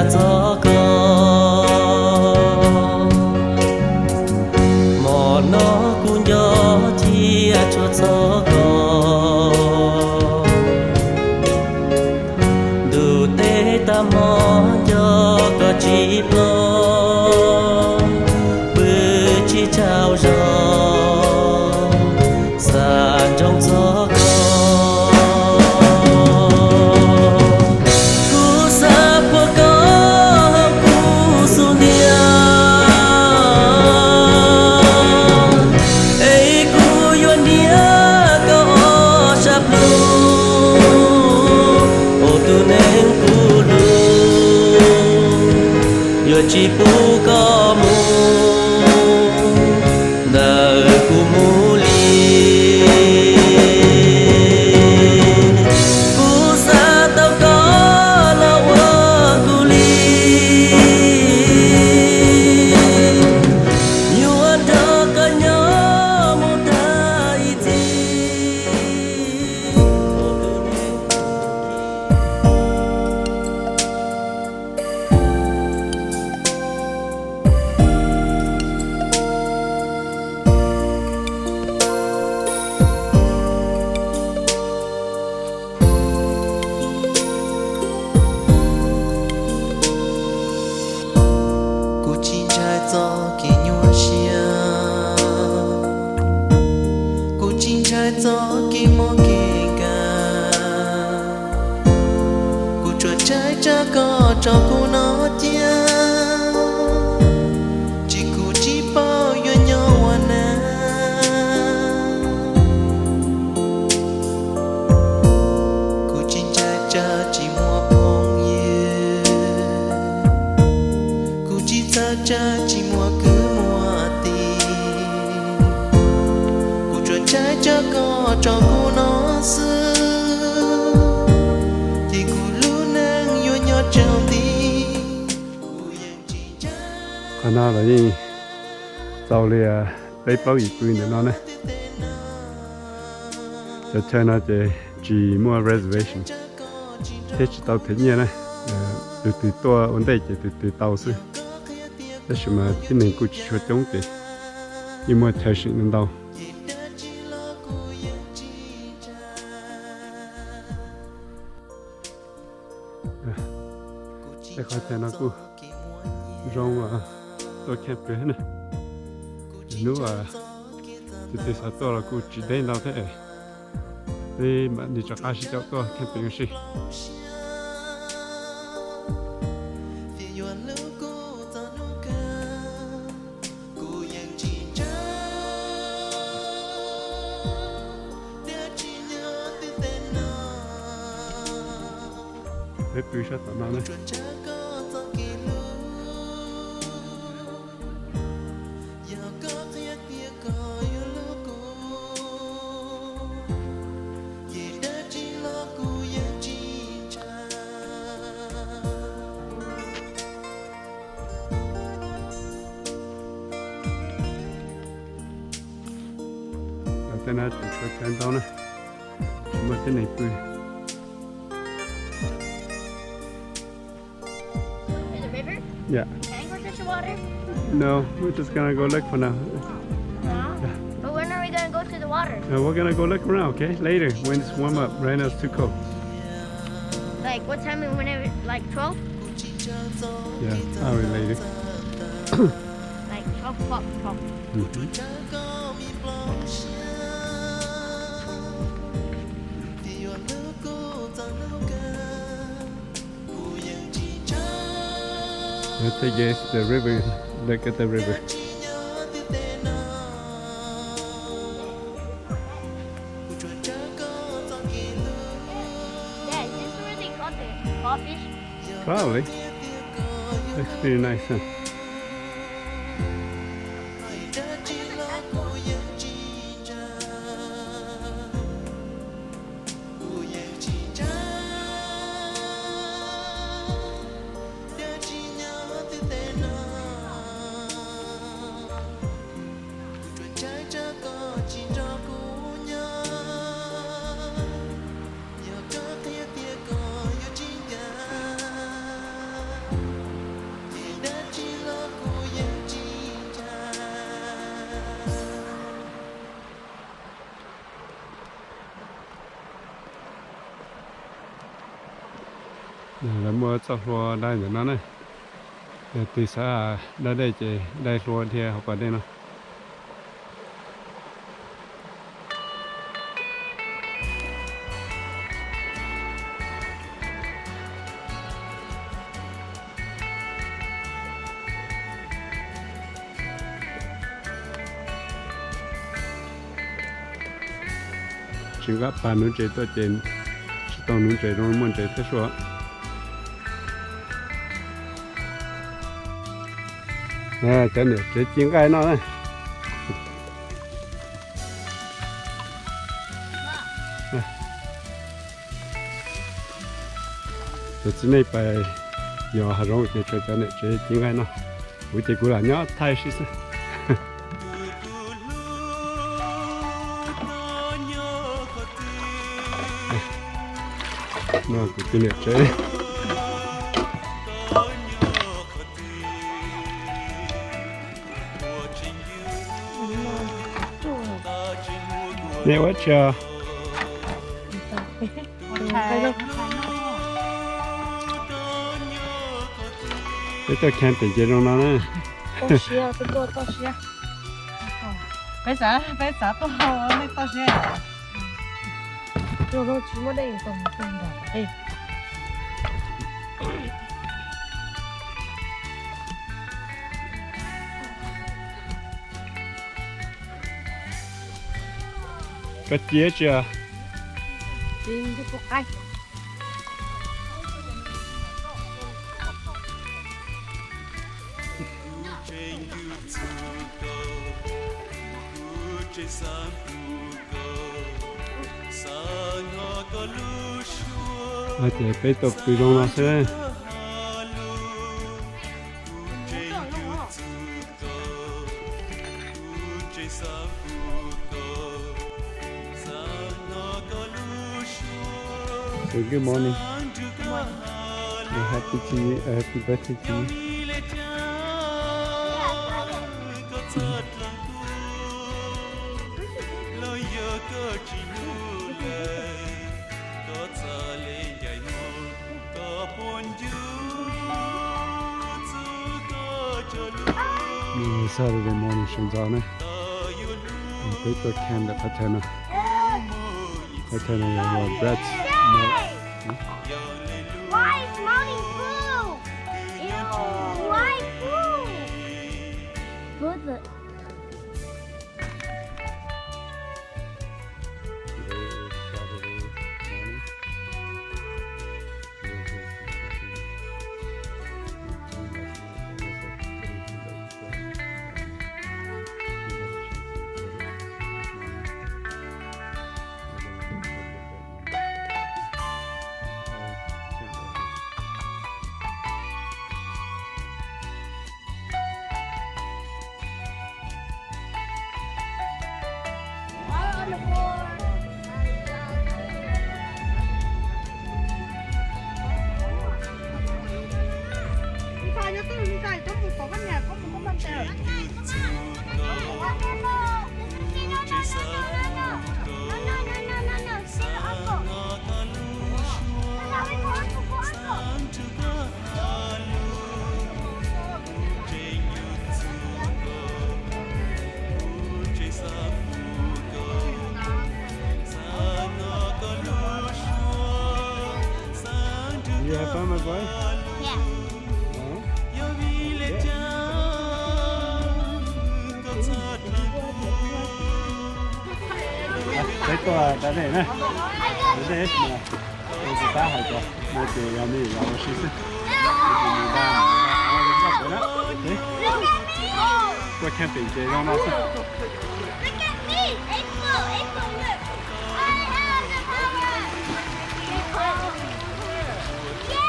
cha cho con mò nó cũng gió chia cho con đủ tê ta mò cho có chỉ lo bữa chỉ chào gió sàn trong gió chỉ bu có mu đời cu mu li cu sa tao có là hoa cu li nhiều anh cho cả nhớ một đại thi gió kia mò kề cả cô chuột trái cha có cho cô nó chia chỉ cô chỉ bao yo nhau na cô chỉ trái cha chỉ mua phong ye cô chỉ cha cha chỉ mua cứ mua tiền cô chuột trái cha có cho cô nó xưa thì cô luôn đang yêu nhau trong tim anh nói là gì sau này lấy bao nhiêu tiền để nó này cho chơi nó chỉ mua reservation thế chỉ tàu thế nhỉ này từ tour ổn định từ tàu xưa thế mà thế này cô chỉ cho chống thì nhưng mà theo sự nên đâu để coi thế nào cô rong tôi kẹp về này nếu thì sao tôi là cô chỉ đến đâu thế thì bạn đi cho ai sẽ cho tôi kẹp về gì để tôi sẽ tận nó này thế này chỉ có chén đó này mà thế này tôi yeah. Can I go fish the water? No, we're just gonna go look for now. No. But when are we gonna go to the water? We're gonna go look around, okay? Later, when it's warm up. Right now it's too cold. Like what time? Whenever, like 12? Yeah, probably later. Like 12 o'clock. 12. I think it's the river. Look at the river. Dad, is this where they caught the crawfish? Probably. Looks pretty nice, huh? mua cho hoa đây nữa nó này từ xa đã đây chị đây hoa thì học ở đây nó chỉ có bàn núi chế tôi trên tàu núi chế rồi muốn chế thế số nè cái này chế chín cái nó này rồi trên này phải nhỏ hà rong cái cái này chế chín cái nó buổi chiều là nhỏ thay xí xí nó cũng cái này chế nè quá chờ cái tôi khen tiền chế trong nó nè to xia tôi đua to xia bây giờ tôi mới to xia rồi chỉ mới đây tổng tổng đó đây có chia chưa tìm cái cục cây à chị phải tập từ trong nó sẽ So good morning. Happy to you, happy birthday to you. Saturday morning Shanzana. Paper can the patana. Patana bread. Why is smelling food? Ew. Why food? Good. You have fun, my boy? Yeah. Cái toa đã đây nè. Đây đấy mà. Đây là ta hay rồi. Một cái nhà này là một xí xí. Tôi camping chơi đó nó. Look at me. April, look. I have the power. Yeah.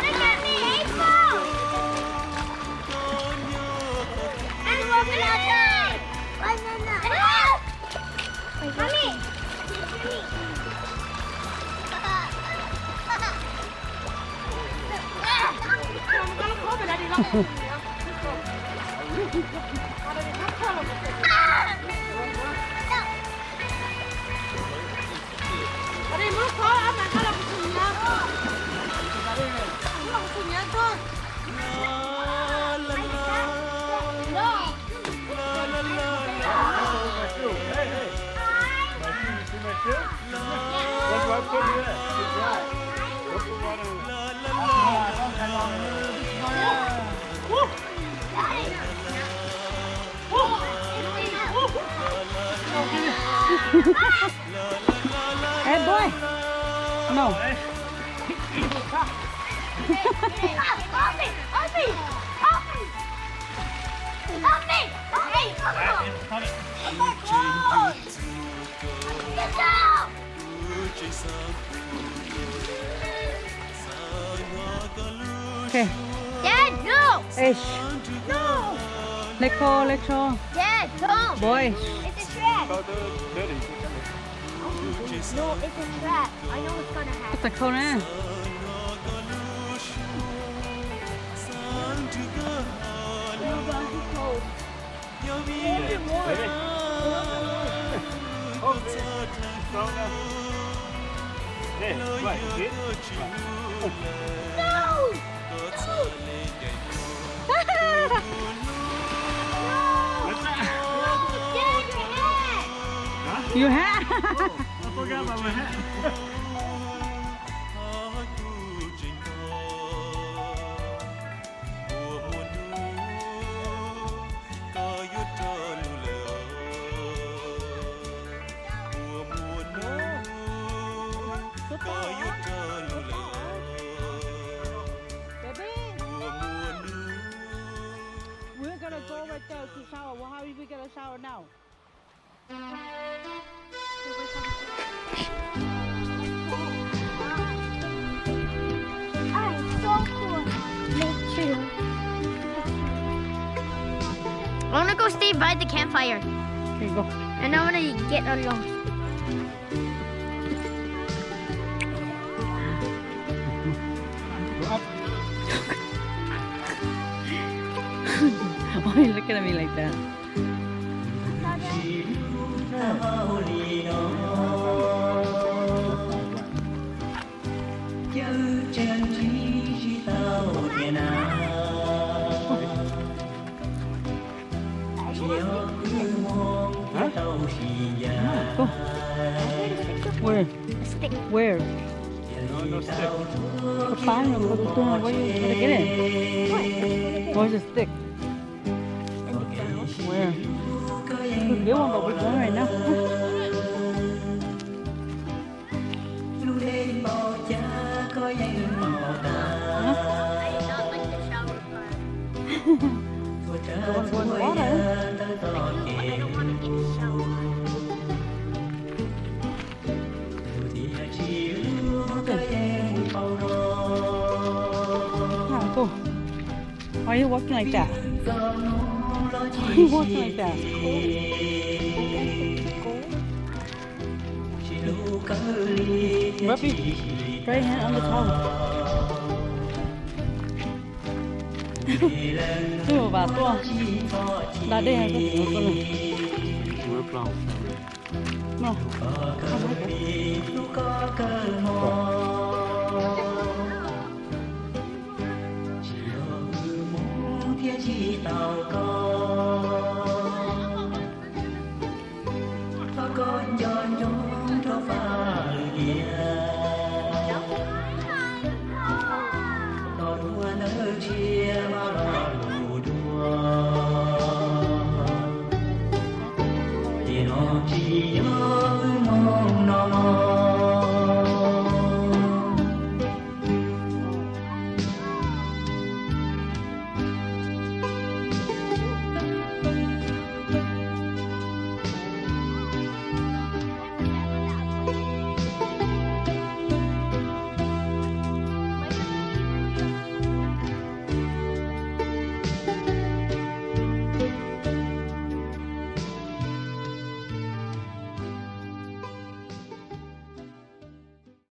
Look at me, April. And we're gonna die. Banana. Mommy. Hey boy. No. Okay. Dad, no! Ish. No! Let go, let go. Dad, don't! Boy. It's a trap! No, it's a trap. I know what's gonna happen. What's the cone in? You have? I forgot about my hat. We're gonna go right there to shower. Well, how are we gonna shower now? I'm so cool. Me too. I wanna go stay by the campfire. Okay, go. And I wanna get along. Why are you looking at me like that? Go. Where? Stick. Where? The fire room. Where you gonna get it? Where's the stick? Where? Get one, but we're going right now. I do not like the shower part. Go in the water. I don't want to get the shower part. Go. Why are you walking like that? Why are you walking like that? Rubbing right hand on the towel. Tôi bà to. Là đây hay không? Con này. Mới plau. Nào. Chỉ nhớ mong nó